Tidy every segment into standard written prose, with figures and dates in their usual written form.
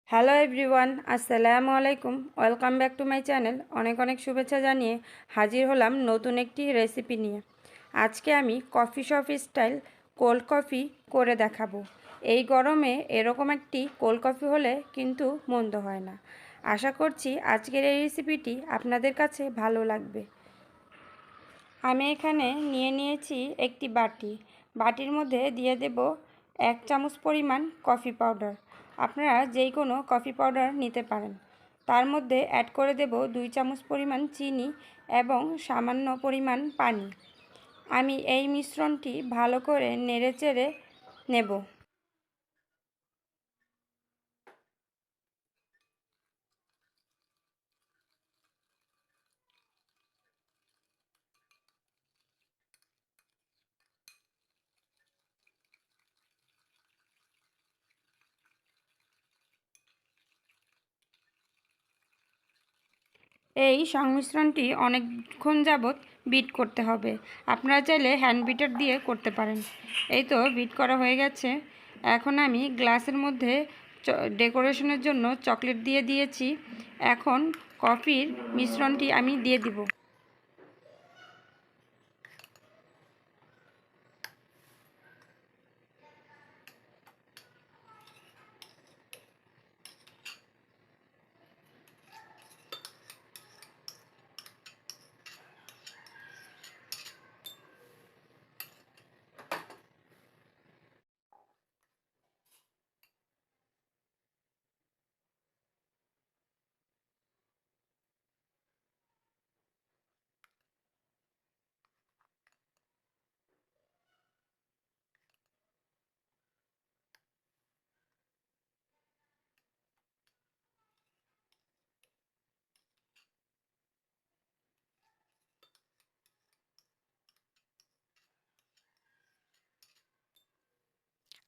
Hello everyone, আসসালামু আলাইকুম। Welcome back to my channel. অনেক অনেক শুভেচ্ছা জানিয়ে হাজির হলাম নতুন একটি রেসিপি নিয়ে। আজকে আমি coffee shop style cold coffee করে দেখাবো। এই গরমে এরকম একটি কোল্ড কফি হলে কিন্তু মন্দ হয় না। আশা করছি আজকের এই রেসিপিটি আপনাদের কাছে ভালো লাগবে। আমি এখানে নিয়ে নিয়েছি একটি বাটি। বাটির মধ্যে দিয়ে দেব 1 চামচ পরিমাণ কফি পাউডার। আপনারা যেই কোনো কফি পাউডার নিতে পারেন। তার মধ্যে অ্যাড করে দেব 2 চামচ পরিমাণ চিনি এবং সামান্য পরিমাণ পানি। আমি এই মিশ্রণটি ভালো করে নেড়েচেড়ে নেব। এই সংমিশ্রণটি অনেকক্ষণ যাবত বিট করতে হবে। আপনারা চাইলে হ্যান্ড বিটার দিয়ে করতে পারেন। এই তো বিট করা হয়ে গেছে। এখন আমি গ্লাসের মধ্যে ডেকোরেশনের জন্য চকলেট দিয়ে দিয়েছি। এখন কফির মিশ্রণটি আমি দিয়ে দিব।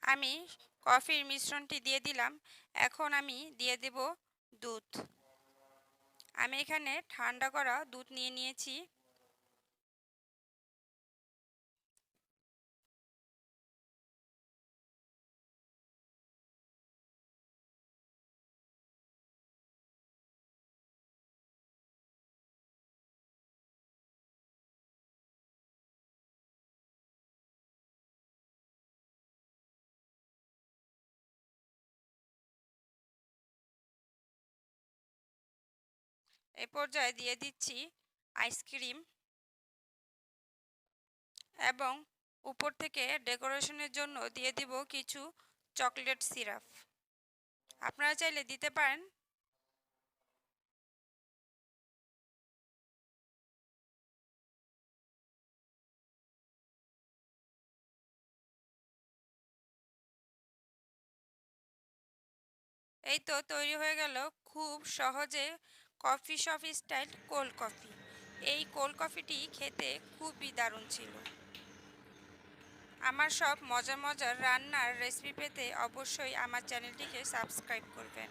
আমি কফির মিশ্রণটি দিয়ে দিলাম। এখন আমি দিয়ে দেব দুধ। আমি এখানে ঠান্ডা করা দুধ নিয়ে নিয়েছি। এ পর্যায়ে দিয়ে দিচ্ছি আইসক্রিম এবং উপর থেকে ডেকোরেশনের জন্য দিয়ে দিব কিছু চকলেট সিরাপ। আপনারা চাইলে দিতে পারেন। এই তো তৈরি হয়ে গেল খুব সহজে coffee shop style cold coffee. এই কোল্ড কফিটি খেতে খুবই দারুণ ছিল। আমার সব মজার মজার রান্নার রেসিপি পেতে অবশ্যই আমার চ্যানেলটিকে সাবস্ক্রাইব করবেন।